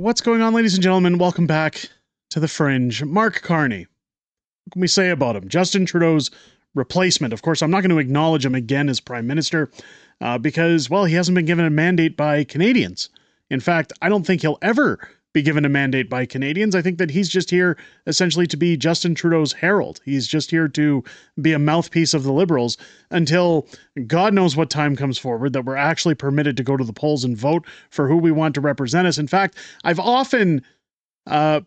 What's going on, ladies and gentlemen? Welcome back to the Fringe. Mark Carney. What can we say about him? Justin Trudeau's replacement. Of course, I'm not going to acknowledge him again as Prime Minister because, well, he hasn't been given a mandate by Canadians. In fact, I don't think he'll ever be given a mandate by Canadians. I think that he's just here essentially to be Justin Trudeau's herald. He's just here to be a mouthpiece of the Liberals until God knows what time comes forward that we're actually permitted to go to the polls and vote for who we want to represent us. In fact, I've often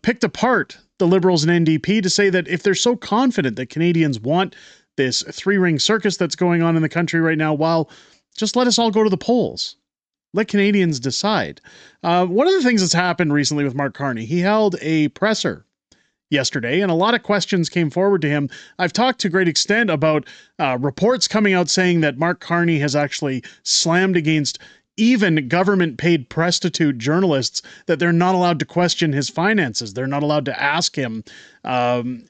picked apart the Liberals and NDP to say that if they're so confident that Canadians want this three-ring circus that's going on in the country right now, well, just let us all go to the polls. Let Canadians decide. One of the things that's happened recently with Mark Carney, he held a presser yesterday, and a lot of questions came forward to him. I've talked to great extent about reports coming out saying that Mark Carney has actually slammed against even government-paid prostitute journalists, that they're not allowed to question his finances. They're not allowed to ask him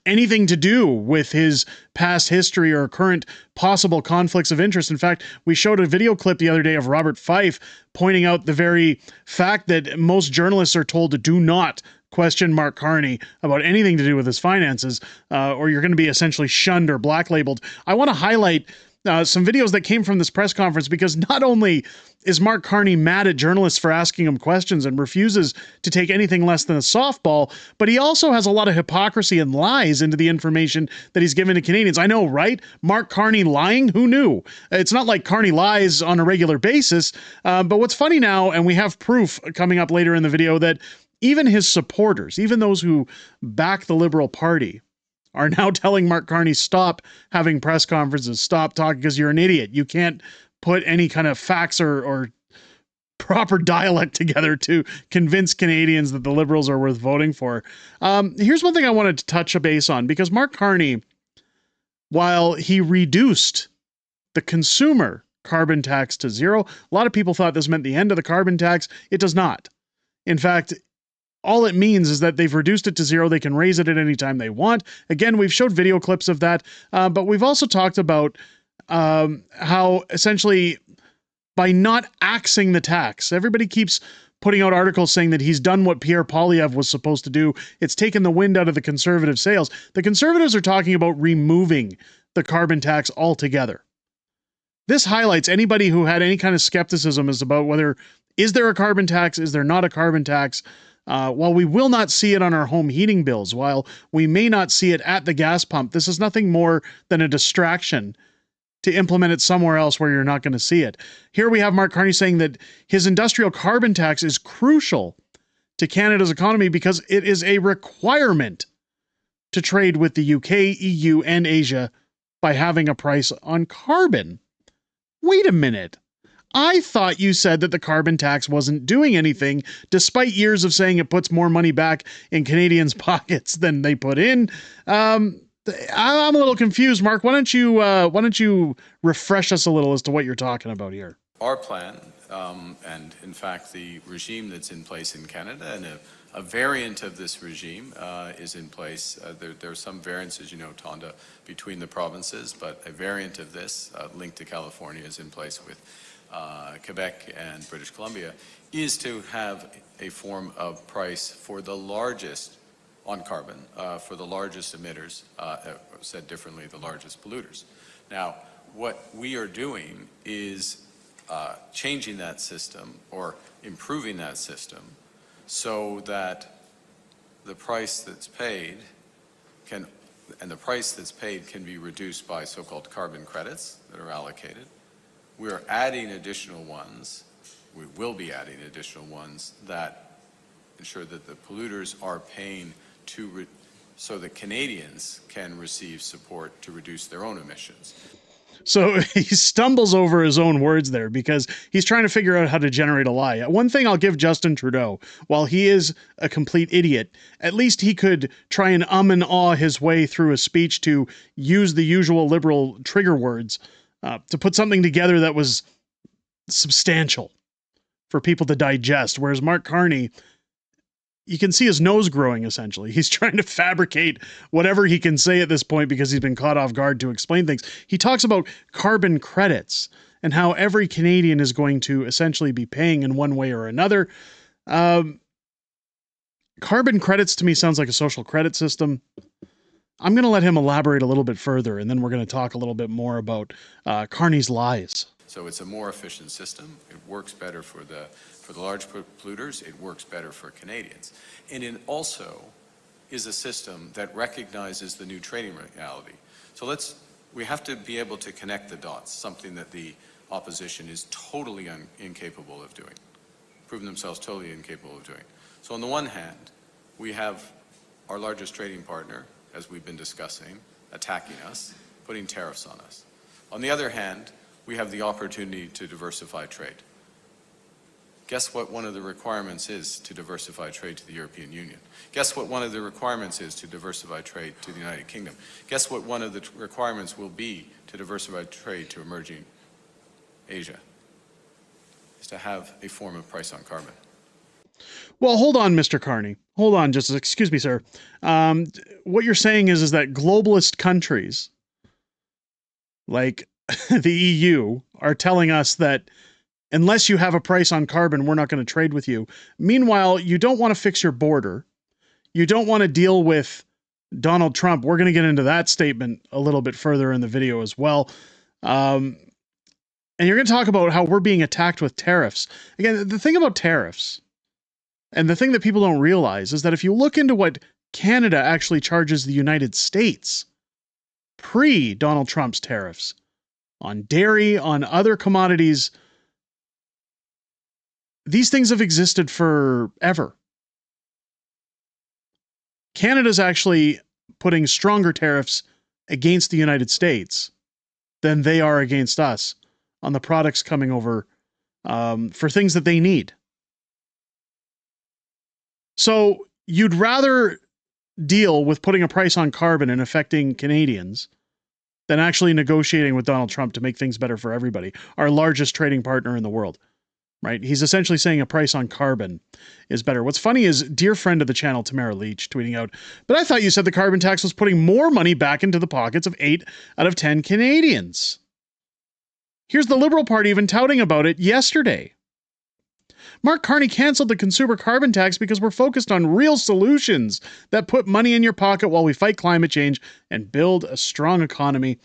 anything to do with his past history or current possible conflicts of interest. In fact, we showed a video clip the other day of Robert Fife pointing out the very fact that most journalists are told to do not question Mark Carney about anything to do with his finances, or you're going to be essentially shunned or black labeled. I want to highlight some videos that came from this press conference, because not only is Mark Carney mad at journalists for asking him questions and refuses to take anything less than a softball, but he also has a lot of hypocrisy and lies into the information that he's given to Canadians. I know, right? Mark Carney lying? Who knew? It's not like Carney lies on a regular basis, but what's funny now, and we have proof coming up later in the video, that even his supporters, even those who back the Liberal Party, are now telling Mark Carney, stop having press conferences, stop talking because you're an idiot. You can't put any kind of facts or proper dialect together to convince Canadians that the Liberals are worth voting for. Here's one thing I wanted to touch a base on, because Mark Carney, while he reduced the consumer carbon tax to zero, a lot of people thought this meant the end of the carbon tax. It does not. In fact, all it means is that they've reduced it to zero. They can raise it at any time they want. Again, we've showed video clips of that, but we've also talked about how essentially by not axing the tax, everybody keeps putting out articles saying that he's done what Pierre Poilievre was supposed to do. It's taken the wind out of the Conservative sails. The Conservatives are talking about removing the carbon tax altogether. This highlights anybody who had any kind of skepticism as about whether, is there a carbon tax, is there not a carbon tax? While we will not see it on our home heating bills, while we may not see it at the gas pump, this is nothing more than a distraction to implement it somewhere else where you're not going to see it. Here we have Mark Carney saying that his industrial carbon tax is crucial to Canada's economy because it is a requirement to trade with the UK, EU, and Asia by having a price on carbon. Wait a minute. I thought you said that the carbon tax wasn't doing anything, despite years of saying it puts more money back in Canadians' pockets than they put in. I'm a little confused, Mark. Why don't you refresh us a little as to what you're talking about here? Our plan, and in fact the regime that's in place in Canada, and a variant of this regime is in place. There are some variances, you know, Tonda, between the provinces, but a variant of this linked to California is in place with Quebec and British Columbia, is to have a form of price for the largest on carbon, for the largest emitters, said differently, the largest polluters. Now, what we are doing is changing that system or improving that system so that the price that's paid can be reduced by so-called carbon credits that are allocated. We're adding additional ones, we will be adding additional ones that ensure that the polluters are paying so that Canadians can receive support to reduce their own emissions. So he stumbles over his own words there because he's trying to figure out how to generate a lie. One thing I'll give Justin Trudeau, while he is a complete idiot, at least he could try and and ah his way through a speech to use the usual Liberal trigger words to put something together that was substantial for people to digest. Whereas Mark Carney, you can see his nose growing, essentially. He's trying to fabricate whatever he can say at this point because he's been caught off guard to explain things. He talks about carbon credits and how every Canadian is going to essentially be paying in one way or another. Carbon credits to me sounds like a social credit system. I'm going to let him elaborate a little bit further, and then we're going to talk a little bit more about Carney's lies. So it's a more efficient system. It works better for the large polluters. It works better for Canadians. And it also is a system that recognizes the new trading reality. So we have to be able to connect the dots, something that the opposition is totally incapable of doing, proven themselves totally incapable of doing. So on the one hand, we have our largest trading partner, as we've been discussing, attacking us, putting tariffs on us. On the other hand, we have the opportunity to diversify trade. Guess what one of the requirements is to diversify trade to the European Union? Guess what one of the requirements is to diversify trade to the United Kingdom? Guess what one of the requirements will be to diversify trade to emerging Asia? Is to have a form of price on carbon. Well, hold on, Mr. Carney. Hold on, just excuse me, sir. What you're saying is that globalist countries like the EU are telling us that unless you have a price on carbon, we're not going to trade with you. Meanwhile, you don't want to fix your border. You don't want to deal with Donald Trump. We're going to get into that statement a little bit further in the video as well. And you're going to talk about how we're being attacked with tariffs. Again, the thing about tariffs, and the thing that people don't realize, is that if you look into what Canada actually charges the United States pre-Donald Trump's tariffs on dairy, on other commodities, these things have existed forever. Canada's actually putting stronger tariffs against the United States than they are against us on the products coming over for things that they need. So you'd rather deal with putting a price on carbon and affecting Canadians than actually negotiating with Donald Trump to make things better for everybody, our largest trading partner in the world. Right? He's essentially saying a price on carbon is better. What's funny is dear friend of the channel, Tamara Leach, tweeting out, but I thought you said the carbon tax was putting more money back into the pockets of 8 out of 10 Canadians. Here's the Liberal Party even touting about it yesterday. Mark Carney canceled the consumer carbon tax because we're focused on real solutions that put money in your pocket while we fight climate change and build a strong economy.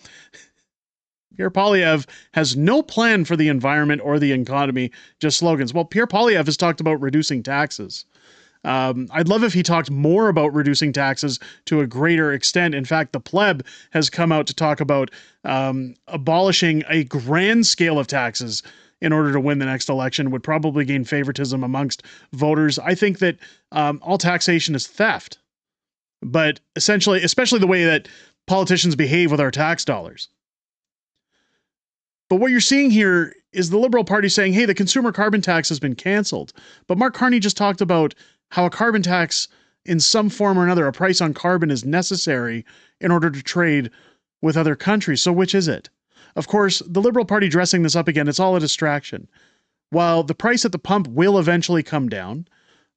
Pierre Poilievre has no plan for the environment or the economy, just slogans. Well, Pierre Poilievre has talked about reducing taxes. I'd love if he talked more about reducing taxes to a greater extent. In fact, the pleb has come out to talk about abolishing a grand scale of taxes in order to win the next election, would probably gain favoritism amongst voters. I think that all taxation is theft, but essentially, especially the way that politicians behave with our tax dollars. But what you're seeing here is the Liberal Party saying, hey, the consumer carbon tax has been canceled. But Mark Carney just talked about how a carbon tax in some form or another, a price on carbon, is necessary in order to trade with other countries. So which is it? Of course, the Liberal Party dressing this up again, it's all a distraction. While the price at the pump will eventually come down,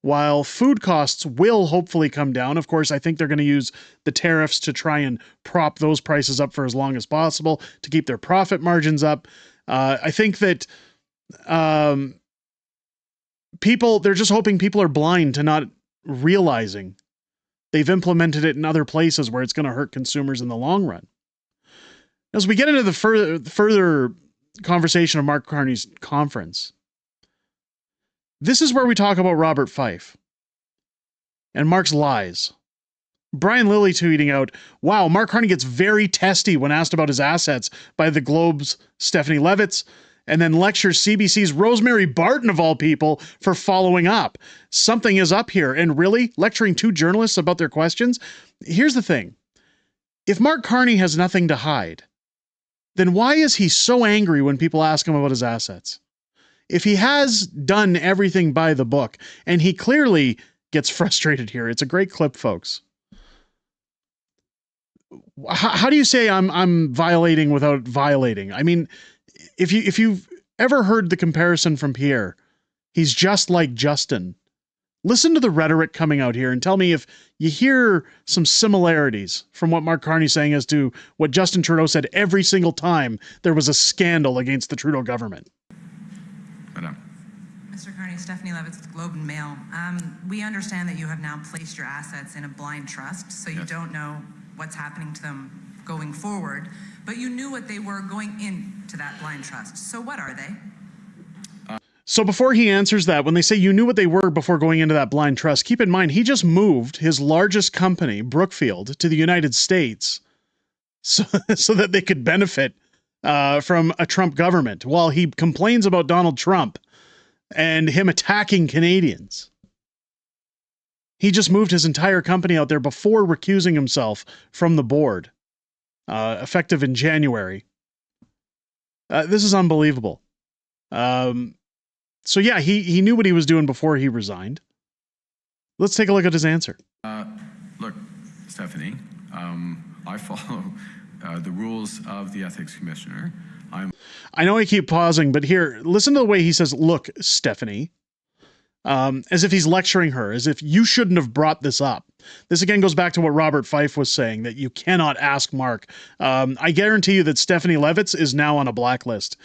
while food costs will hopefully come down, of course, I think they're going to use the tariffs to try and prop those prices up for as long as possible to keep their profit margins up. I think that they're just hoping people are blind to not realizing they've implemented it in other places where it's going to hurt consumers in the long run. As we get into the further conversation of Mark Carney's conference, this is where we talk about Robert Fife and Mark's lies. Brian Lilly tweeting out, wow, Mark Carney gets very testy when asked about his assets by the Globe's Stephanie Levitz, and then lectures CBC's Rosemary Barton, of all people, for following up. Something is up here. And really, lecturing two journalists about their questions? Here's the thing. If Mark Carney has nothing to hide, then why is he so angry when people ask him about his assets? If he has done everything by the book, and he clearly gets frustrated here, it's a great clip, folks. How do you say I'm violating without violating? I mean, if you've ever heard the comparison from Pierre, he's just like Justin. Listen to the rhetoric coming out here and tell me if you hear some similarities from what Mark Carney's saying as to what Justin Trudeau said every single time there was a scandal against the Trudeau government. Madam. Mr. Carney, Carney, Stephanie Levitz with the Globe and Mail. We understand that you have now placed your assets in a blind trust, so you don't know what's happening to them going forward, but you knew what they were going into that blind trust. So what are they? So before he answers that, when they say you knew what they were before going into that blind trust, keep in mind, he just moved his largest company, Brookfield, to the United States so that they could benefit from a Trump government while he complains about Donald Trump and him attacking Canadians. He just moved his entire company out there before recusing himself from the board, effective in January. This is unbelievable. So yeah, he knew what he was doing before he resigned. Let's take a look at his answer. Look, Stephanie, I follow the rules of the ethics commissioner. I know I keep pausing, but here, listen to the way he says, look, Stephanie, as if he's lecturing her, as if you shouldn't have brought this up. This again goes back to what Robert Fife was saying, that you cannot ask Mark. I guarantee you that Stephanie Levitz is now on a blacklist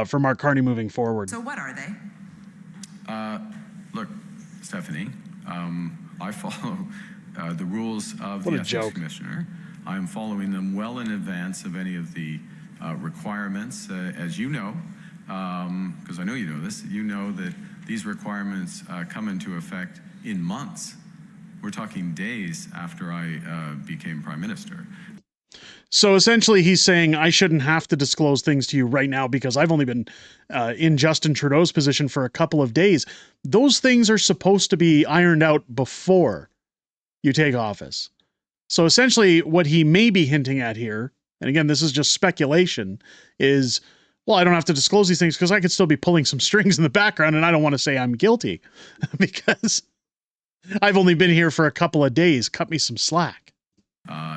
for Mark Carney moving forward. So what are they? Look, Stephanie, I follow the rules of What the a ethics joke. commissioner. I'm following them well in advance of any of the requirements, as you know, because I know you know this. You know that these requirements come into effect in months. We're talking days after I became Prime Minister. So essentially he's saying I shouldn't have to disclose things to you right now because I've only been in Justin Trudeau's position for a couple of days. Those things are supposed to be ironed out before you take office. So essentially what he may be hinting at here, and again, this is just speculation, is, well, I don't have to disclose these things because I could still be pulling some strings in the background and I don't want to say I'm guilty because I've only been here for a couple of days. Cut me some slack.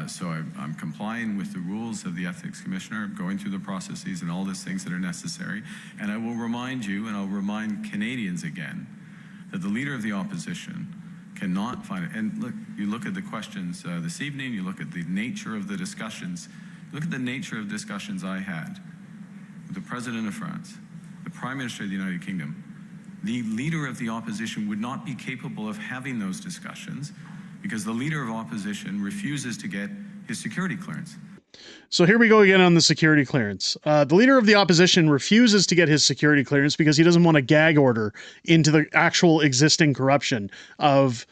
So I'm complying with the rules of the ethics commissioner, going through the processes and all these things that are necessary. And I will remind you, and I'll remind Canadians again, that the leader of the opposition cannot find it. And look, you look at the questions this evening, you look at the nature of the discussions, look at the nature of discussions I had with the President of France, the Prime Minister of the United Kingdom. The leader of the opposition would not be capable of having those discussions because the leader of opposition refuses to get his security clearance. So here we go again on the security clearance. The leader of the opposition refuses to get his security clearance because he doesn't want a gag order into the actual existing corruption of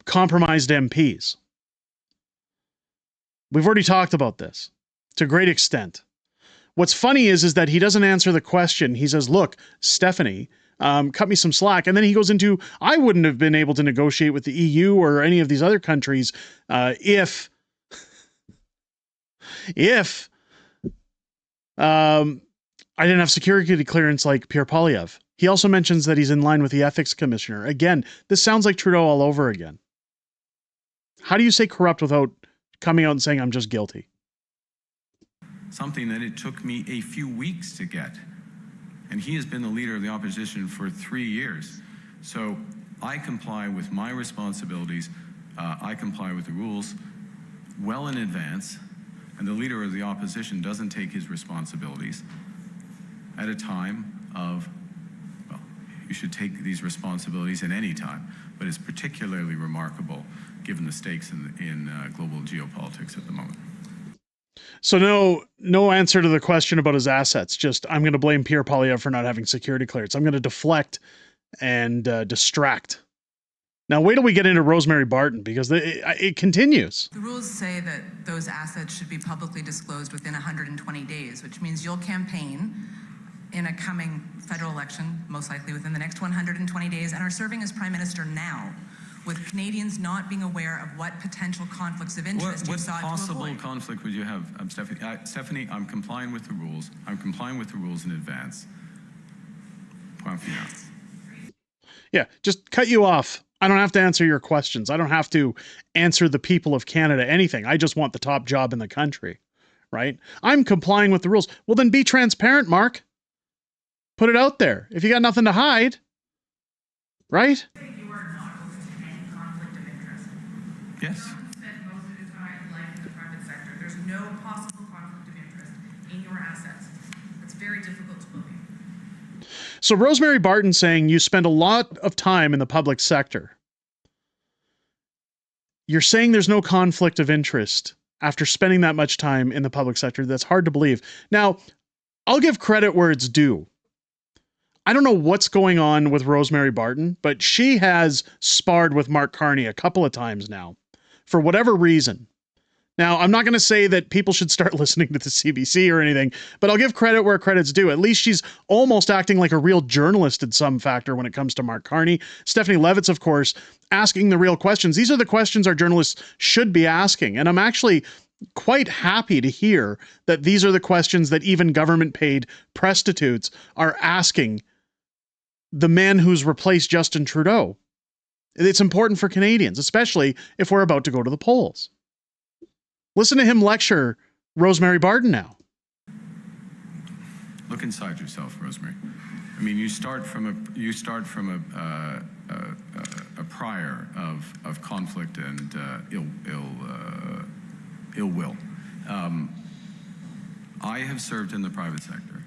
compromised MPs. We've already talked about this to a great extent. What's funny is that he doesn't answer the question. He says, look, Stephanie, cut me some slack. And then he goes into, I wouldn't have been able to negotiate with the EU or any of these other countries if I didn't have security clearance like Pierre Poilievre. He also mentions that he's in line with the ethics commissioner. Again, this sounds like Trudeau all over again. How do you say corrupt without coming out and saying I'm just guilty? Something that it took me a few weeks to get. And he has been the leader of the opposition for 3 years. So I comply with my responsibilities. I comply with the rules well in advance. And the leader of the opposition doesn't take his responsibilities at a time of, well, you should take these responsibilities at any time, but it's particularly remarkable given the stakes in global geopolitics at the moment. So no answer to the question about his assets. Just, I'm going to blame Pierre Poilievre for not having security clearance. I'm going to deflect and distract. Now, wait till we get into Rosemary Barton, because it continues. The rules say that those assets should be publicly disclosed within 120 days, which means you'll campaign in a coming federal election, most likely within the next 120 days, and are serving as Prime Minister now, with Canadians not being aware of what potential conflicts of interest you sought to avoid. What possible conflict would you have, Stephanie? Stephanie, I'm complying with the rules. I'm complying with the rules in advance. Point final. Yeah, just cut you off. I don't have to answer your questions. I don't have to answer the people of Canada anything. I just want the top job in the country, right? I'm complying with the rules. Well, then be transparent, Mark. Put it out there. If you got nothing to hide, right? You are not host to any conflict of interest. Yes. Trump spent most of his life in the private sector. There's no possible conflict of interest in your assets. It's very difficult to believe. So Rosemary Barton saying you spend a lot of time in the public sector. You're saying there's no conflict of interest after spending that much time in the public sector. That's hard to believe. Now, I'll give credit where it's due. I don't know what's going on with Rosemary Barton, but she has sparred with Mark Carney a couple of times now, for whatever reason. Now, I'm not going to say that people should start listening to the CBC or anything, but I'll give credit where credit's due. At least she's almost acting like a real journalist in some factor when it comes to Mark Carney. Stephanie Levitz, of course, asking the real questions. These are the questions our journalists should be asking. And I'm actually quite happy to hear that these are the questions that even government-paid prostitutes are asking the man who's replaced Justin Trudeau. It's important for Canadians, especially if we're about to go to the polls. Listen to him lecture Rosemary Barton now. Look inside yourself, Rosemary. I mean, you start from a prior of conflict and ill will. I have served in the private sector.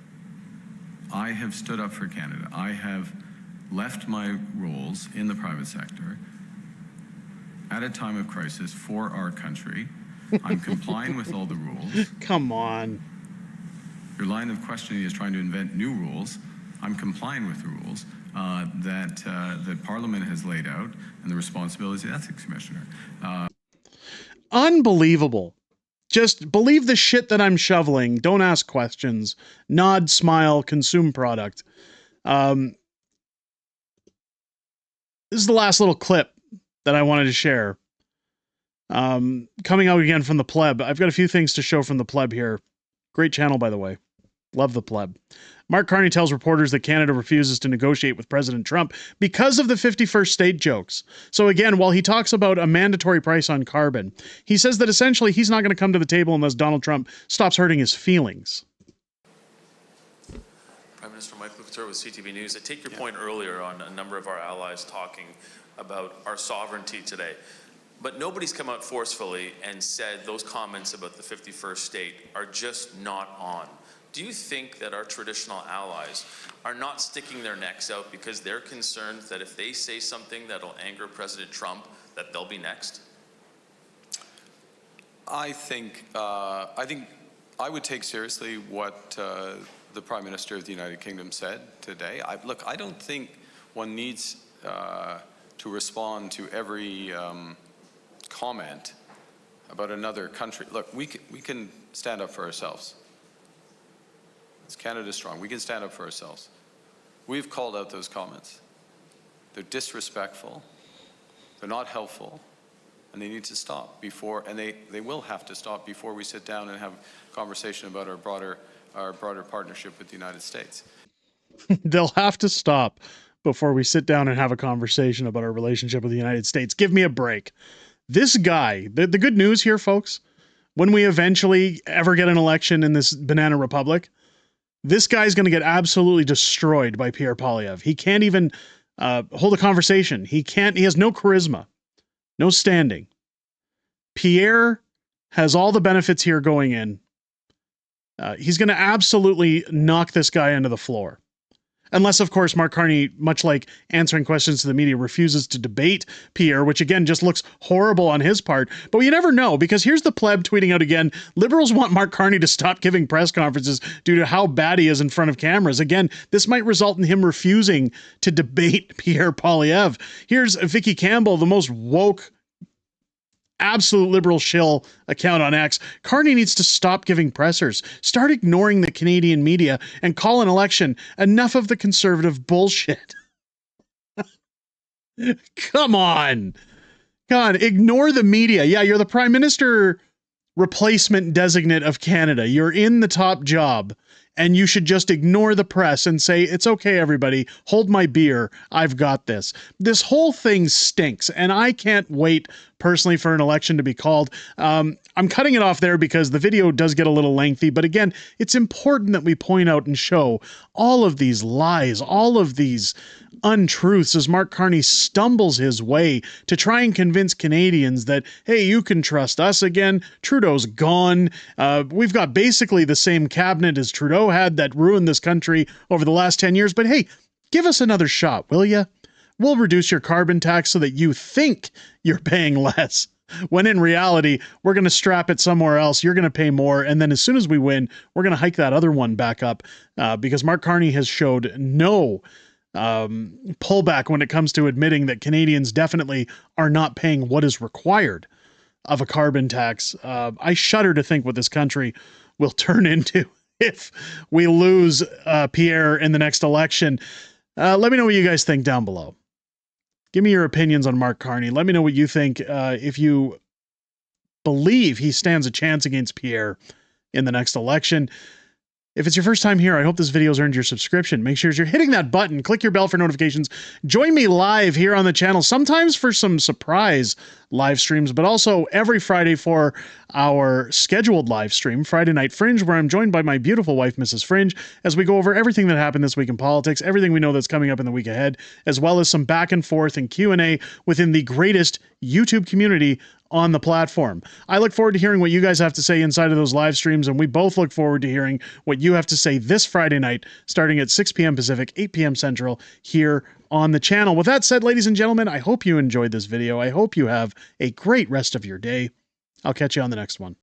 I have stood up for Canada. I have left my roles in the private sector at a time of crisis for our country. I'm complying with all the rules. Come on. Your line of questioning is trying to invent new rules. I'm complying with the rules that Parliament has laid out and the responsibilities of the Ethics Commissioner. Unbelievable. Just believe the shit that I'm shoveling. Don't ask questions. Nod, smile, consume product. This is the last little clip that I wanted to share. Coming out again from the pleb. I've got a few things to show from the pleb here. Great channel, by the way. Love the pleb. Mark Carney tells reporters that Canada refuses to negotiate with President Trump because of the 51st state jokes. So again, while he talks about a mandatory price on carbon, he says that essentially he's not going to come to the table unless Donald Trump stops hurting his feelings. Prime Minister Michael Couture with CTV News. I take your point earlier on a number of our allies talking about our sovereignty today. But nobody's come out forcefully and said those comments about the 51st state are just not on. Do you think that our traditional allies are not sticking their necks out because they're concerned that if they say something that'll anger President Trump, that they'll be next? I think I would take seriously what the Prime Minister of the United Kingdom said today. Look, I don't think one needs to respond to every comment about another country. Look, we can stand up for ourselves. It's Canada strong. We can stand up for ourselves. We've called out those comments. They're disrespectful. They're not helpful. And they need to stop before, and they will have to stop before we sit down and have a conversation about our broader partnership with the United States. They'll have to stop before we sit down and have a conversation about our relationship with the United States. Give me a break. This guy, the good news here, folks, when we eventually ever get an election in this banana republic, this guy's going to get absolutely destroyed by Pierre Poilievre. He can't even hold a conversation. He has no charisma, no standing. Pierre has all the benefits here going in. He's going to absolutely knock this guy into the floor. Unless, of course, Mark Carney, much like answering questions to the media, refuses to debate Pierre, which again just looks horrible on his part. But you never know, because here's the pleb tweeting out again, Liberals want Mark Carney to stop giving press conferences due to how bad he is in front of cameras. Again, this might result in him refusing to debate Pierre Poilievre. Here's Vicky Campbell, the most woke, absolute liberal shill account on X. Carney needs to stop giving pressers, start ignoring the Canadian media, and call an election. Enough of the conservative bullshit. Come on. God, ignore the media. Yeah, you're the Prime Minister replacement designate of Canada. You're in the top job, and you should just ignore the press and say, it's okay, everybody, hold my beer, I've got this. This whole thing stinks, and I can't wait personally for an election to be called. I'm cutting it off there because the video does get a little lengthy, but again, it's important that we point out and show all of these lies, all of these untruths as Mark Carney stumbles his way to try and convince Canadians that, hey, you can trust us again. Trudeau's gone. We've got basically the same cabinet as Trudeau had that ruined this country over the last 10 years. But hey, Give us another shot, will you? We'll reduce your carbon tax so that you think you're paying less, when in reality, we're going to strap it somewhere else. You're going to pay more. And then as soon as we win, we're going to hike that other one back up because Mark Carney has showed no pullback when it comes to admitting that Canadians definitely are not paying what is required of a carbon tax. I shudder to think what this country will turn into if we lose Pierre in the next election. Let me know what you guys think down below. Give me your opinions on Mark Carney. Let me know what you think if you believe he stands a chance against Pierre in the next election. If it's your first time here, I hope this video's earned your subscription. Make sure you're hitting that button, click your bell for notifications. Join me live here on the channel, sometimes for some surprise live streams, but also every Friday for our scheduled live stream, Friday Night Fringe, where I'm joined by my beautiful wife, Mrs. Fringe, as we go over everything that happened this week in politics, everything we know that's coming up in the week ahead, as well as some back and forth and Q&A within the greatest YouTube community on the platform. I look forward to hearing what you guys have to say inside of those live streams, and we both look forward to hearing what you have to say this Friday night, starting at 6 p.m. Pacific, 8 p.m. Central, here on the channel. With that said, ladies and gentlemen, I hope you enjoyed this video. I hope you have a great rest of your day. I'll catch you on the next one.